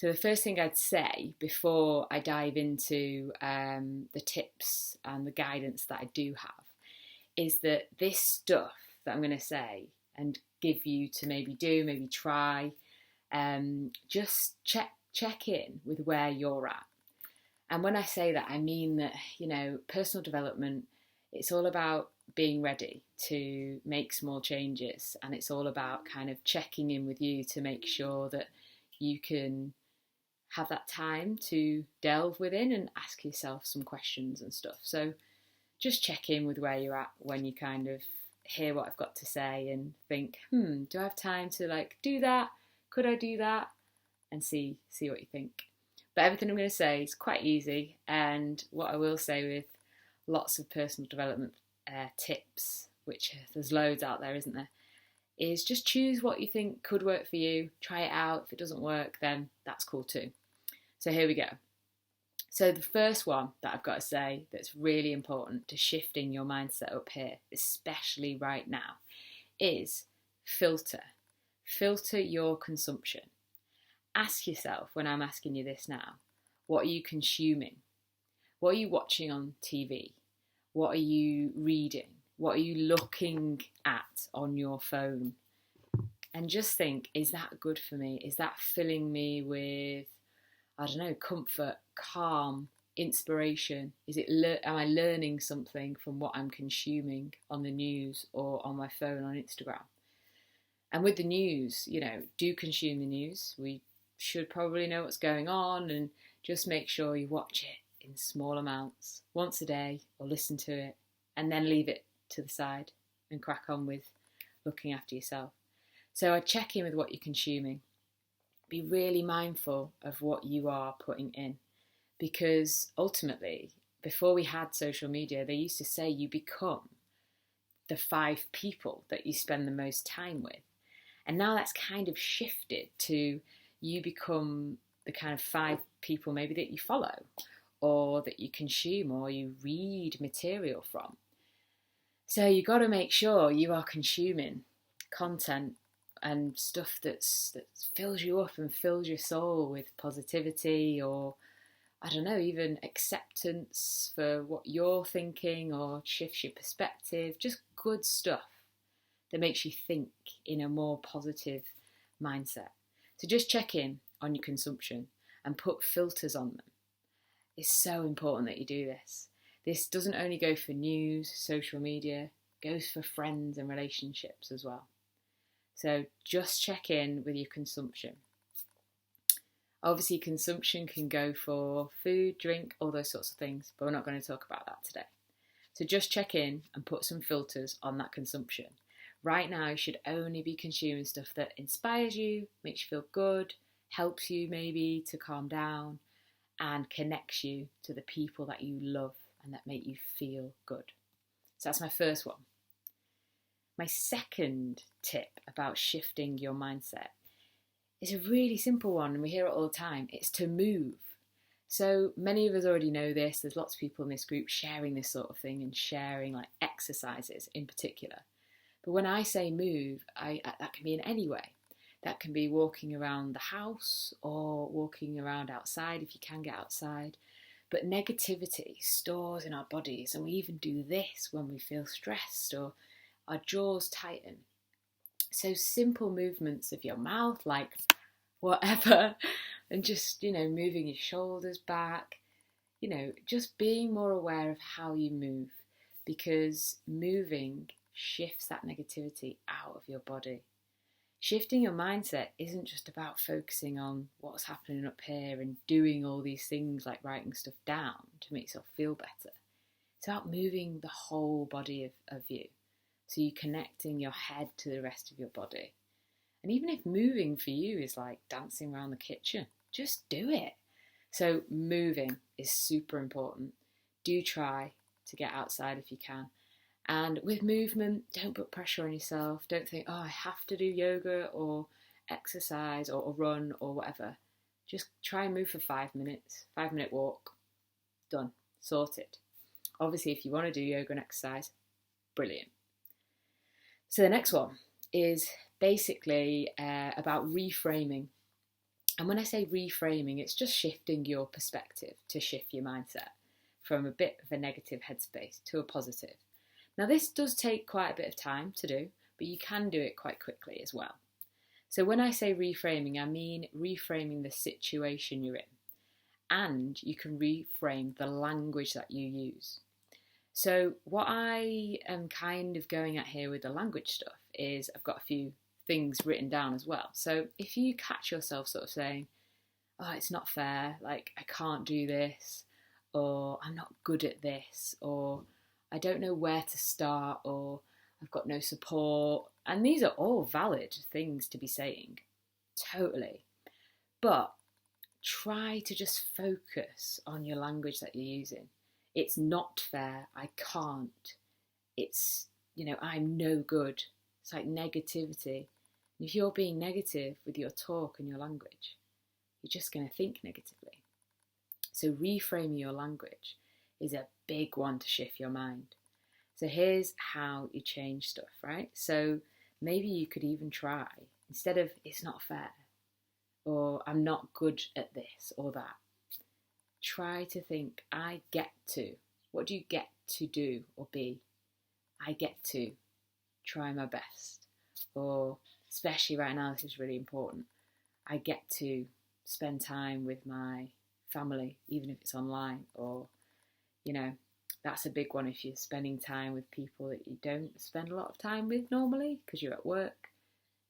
So the first thing I'd say before I dive into the tips and the guidance that I do have is that this stuff that I'm going to say and give you to maybe do, maybe try, just check in with where you're at. And when I say that, I mean that, personal development, it's all about being ready to make small changes. And it's all about kind of checking in with you to make sure that you can have that time to delve within and ask yourself some questions and stuff. So just check in with where you're at when you kind of hear what I've got to say and think, do I have time to do that? Could I do that? And see what you think. But everything I'm going to say is quite easy. And what I will say with lots of personal development tips, which there's loads out there, isn't there, is just choose what you think could work for you. Try it out. If it doesn't work, then that's cool too. So here we go. So the first one that I've got to say that's really important to shifting your mindset up here, especially right now, is filter. Filter your consumption. Ask yourself, when I'm asking you this now, what are you consuming? What are you watching on TV? What are you reading? What are you looking at on your phone? And just think, is that good for me? Is that filling me with, comfort, calm, inspiration? Am I learning something from what I'm consuming on the news or on my phone on Instagram? And with the news, do consume the news. We should probably know what's going on, and just make sure you watch it in small amounts, once a day, or listen to it, and then leave it to the side and crack on with looking after yourself. So I check in with what you're consuming. Be really mindful of what you are putting in, because ultimately, before we had social media, they used to say you become the 5 people that you spend the most time with. And now that's kind of shifted to you become the kind of 5 people maybe that you follow or that you consume or you read material from. So you got to make sure you are consuming content and stuff that fills you up and fills your soul with positivity, or even acceptance for what you're thinking, or shifts your perspective. Just good stuff that makes you think in a more positive mindset. So just check in on your consumption and put filters on them. It's so important that you do this. This doesn't only go for news, social media, it goes for friends and relationships as well. So just check in with your consumption. Obviously, consumption can go for food, drink, all those sorts of things, but we're not going to talk about that today. So just check in and put some filters on that consumption. Right now, you should only be consuming stuff that inspires you, makes you feel good, helps you maybe to calm down, and connects you to the people that you love and that make you feel good. So that's my first one. My second tip about shifting your mindset is a really simple one, and we hear it all the time. It's to move. So many of us already know this. There's lots of people in this group sharing this sort of thing and sharing exercises in particular. But when I say move, that can be in any way. That can be walking around the house or walking around outside if you can get outside. But negativity stores in our bodies, and we even do this when we feel stressed or our jaws tighten. So simple movements of your mouth, like whatever, and just, moving your shoulders back, just being more aware of how you move, because moving shifts that negativity out of your body. Shifting your mindset isn't just about focusing on what's happening up here and doing all these things like writing stuff down to make yourself feel better. It's about moving the whole body of you. So you're connecting your head to the rest of your body. And even if moving for you is like dancing around the kitchen, just do it. So moving is super important. Do try to get outside if you can. And with movement, don't put pressure on yourself. Don't think, I have to do yoga or exercise or run or whatever. Just try and move for 5 minutes. 5-minute walk. Done. Sorted. Obviously, if you want to do yoga and exercise, brilliant. So the next one is basically about reframing. And when I say reframing, it's just shifting your perspective to shift your mindset from a bit of a negative headspace to a positive. Now, this does take quite a bit of time to do, but you can do it quite quickly as well. So when I say reframing, I mean reframing the situation you're in. And you can reframe the language that you use. So what I am kind of going at here with the language stuff is I've got a few things written down as well. So if you catch yourself sort of saying, oh, it's not fair, like I can't do this, or I'm not good at this, or I don't know where to start, or I've got no support. And these are all valid things to be saying, totally. But try to just focus on your language that you're using. It's not fair, I can't. It's, I'm no good. It's like negativity. And if you're being negative with your talk and your language, you're just going to think negatively. So reframing your language is a big one to shift your mind. So here's how you change stuff, right? So maybe you could even try, instead of it's not fair, or I'm not good at this or that, try to think, I get to. What do you get to do or be? I get to try my best. Or, especially right now, this is really important, I get to spend time with my family, even if it's online. Or, that's a big one if you're spending time with people that you don't spend a lot of time with normally because you're at work.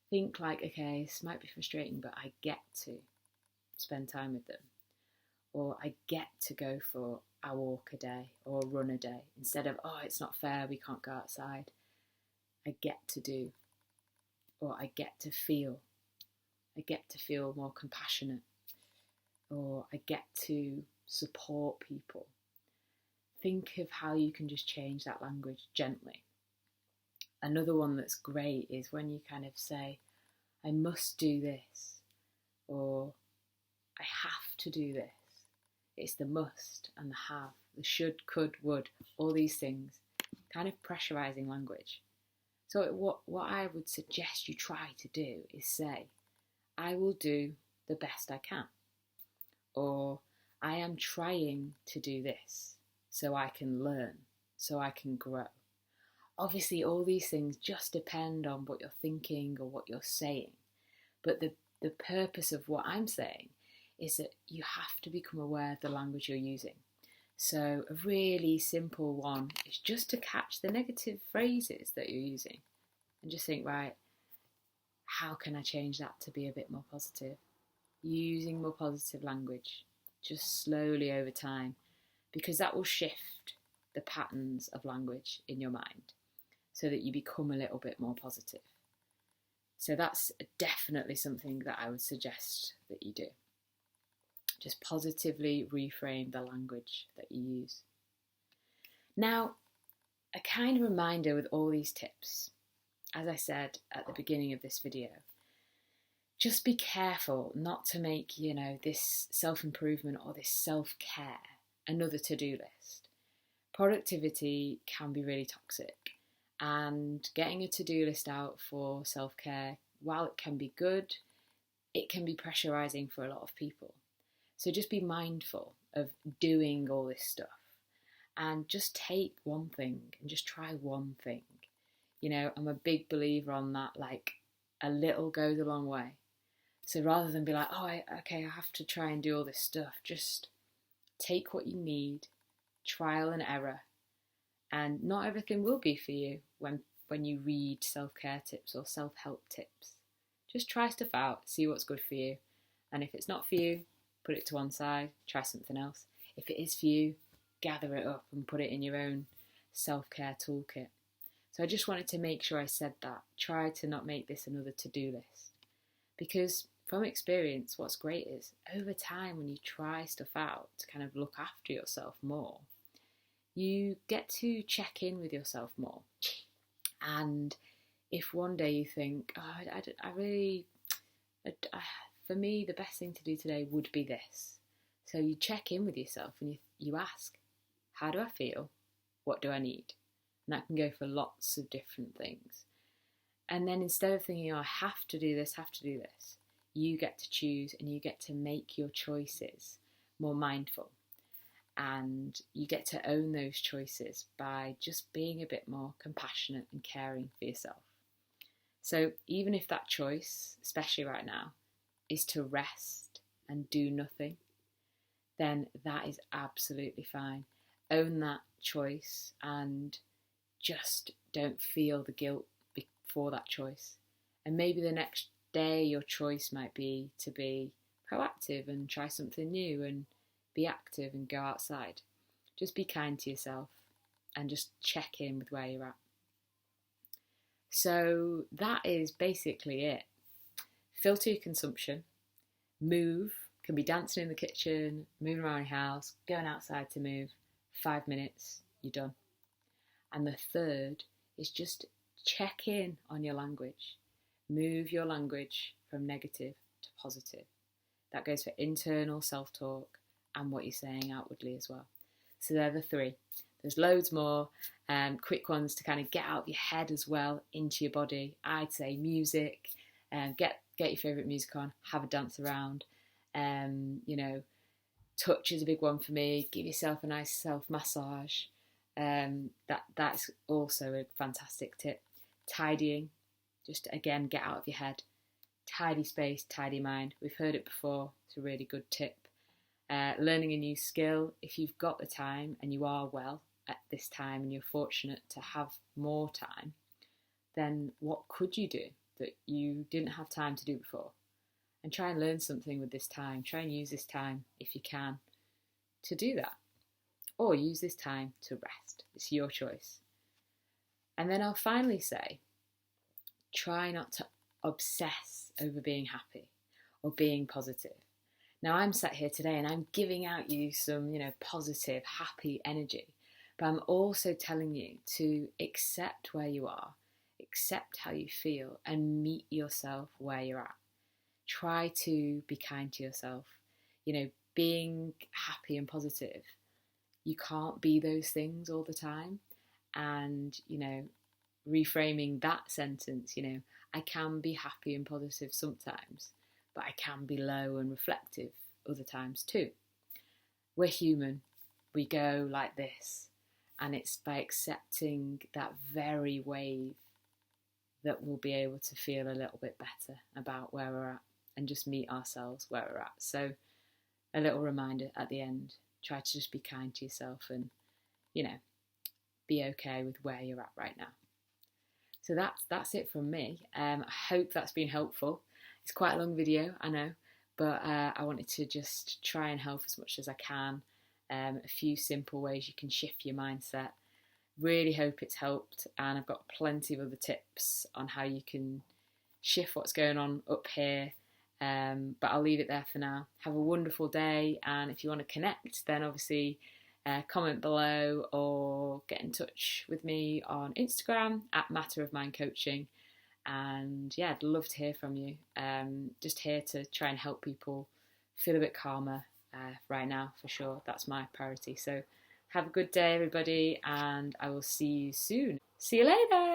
Think like, okay, this might be frustrating, but I get to spend time with them. Or I get to go for a walk a day or a run a day. Instead of, oh, it's not fair, we can't go outside. I get to do. Or I get to feel. I get to feel more compassionate. Or I get to support people. Think of how you can just change that language gently. Another one that's great is when you kind of say, I must do this, or I have to do this. It's the must and the have, the should, could, would, all these things, kind of pressurizing language. So what I would suggest you try to do is say, I will do the best I can, or I am trying to do this so I can learn, so I can grow. Obviously, all these things just depend on what you're thinking or what you're saying. But the purpose of what I'm saying is that you have to become aware of the language you're using. So a really simple one is just to catch the negative phrases that you're using and just think, right, how can I change that to be a bit more positive? Using more positive language, just slowly over time, because that will shift the patterns of language in your mind so that you become a little bit more positive. So that's definitely something that I would suggest that you do. Just positively reframe the language that you use. Now, a kind of reminder with all these tips, as I said at the beginning of this video, just be careful not to make, this self-improvement or this self-care another to-do list. Productivity can be really toxic, and getting a to-do list out for self-care, while it can be good, it can be pressurizing for a lot of people. So just be mindful of doing all this stuff and just take one thing and just try one thing. I'm a big believer on that, like a little goes a long way. So rather than be like, I have to try and do all this stuff, just take what you need, trial and error. And not everything will be for you when you read self-care tips or self-help tips. Just try stuff out, see what's good for you. And if it's not for you, put it to one side, try something else. If it is for you, gather it up and put it in your own self-care toolkit. So I just wanted to make sure I said that. Try to not make this another to-do list. Because from experience, what's great is over time when you try stuff out to kind of look after yourself more, you get to check in with yourself more. And if one day you think, for me, the best thing to do today would be this. So you check in with yourself and you ask, how do I feel? What do I need? And that can go for lots of different things. And then instead of thinking, I have to do this, you get to choose and you get to make your choices more mindful. And you get to own those choices by just being a bit more compassionate and caring for yourself. So even if that choice, especially right now, is to rest and do nothing, then that is absolutely fine. Own that choice and just don't feel the guilt for that choice. And maybe the next day your choice might be to be proactive and try something new and be active and go outside. Just be kind to yourself and just check in with where you're at. So that is basically it. Filter your consumption, move, can be dancing in the kitchen, moving around your house, going outside to move, 5 minutes, you're done. And the third is just check in on your language. Move your language from negative to positive. That goes for internal self-talk and what you're saying outwardly as well. So they're the three. There's loads more quick ones to kind of get out of your head as well into your body. I'd say music, get your favourite music on, have a dance around. Touch is a big one for me. Give yourself a nice self massage. That's also a fantastic tip. Tidying, just again get out of your head. Tidy space, tidy mind. We've heard it before. It's a really good tip. Learning a new skill. If you've got the time and you are well at this time and you're fortunate to have more time, then what could you do that you didn't have time to do before? And try and learn something with this time. Try and use this time, if you can, to do that. Or use this time to rest. It's your choice. And then I'll finally say, try not to obsess over being happy or being positive. Now I'm sat here today and I'm giving out you some, positive, happy energy. But I'm also telling you to accept where you are, accept how you feel, and meet yourself where you're at. Try to be kind to yourself. Being happy and positive, you can't be those things all the time. And, reframing that sentence, I can be happy and positive sometimes, but I can be low and reflective other times too. We're human. We go like this. And it's by accepting that very wave that we'll be able to feel a little bit better about where we're at and just meet ourselves where we're at. So a little reminder at the end, try to just be kind to yourself and, be okay with where you're at right now. So that's it from me. I hope that's been helpful. It's quite a long video, I know, but I wanted to just try and help as much as I can. A few simple ways you can shift your mindset. Really hope it's helped, and I've got plenty of other tips on how you can shift what's going on up here. But I'll leave it there for now. Have a wonderful day, and if you want to connect, then obviously comment below or get in touch with me on Instagram at Matter of Mind Coaching. And yeah, I'd love to hear from you. Just here to try and help people feel a bit calmer right now, for sure. That's my priority. So have a good day, everybody, and I will see you soon. See you later.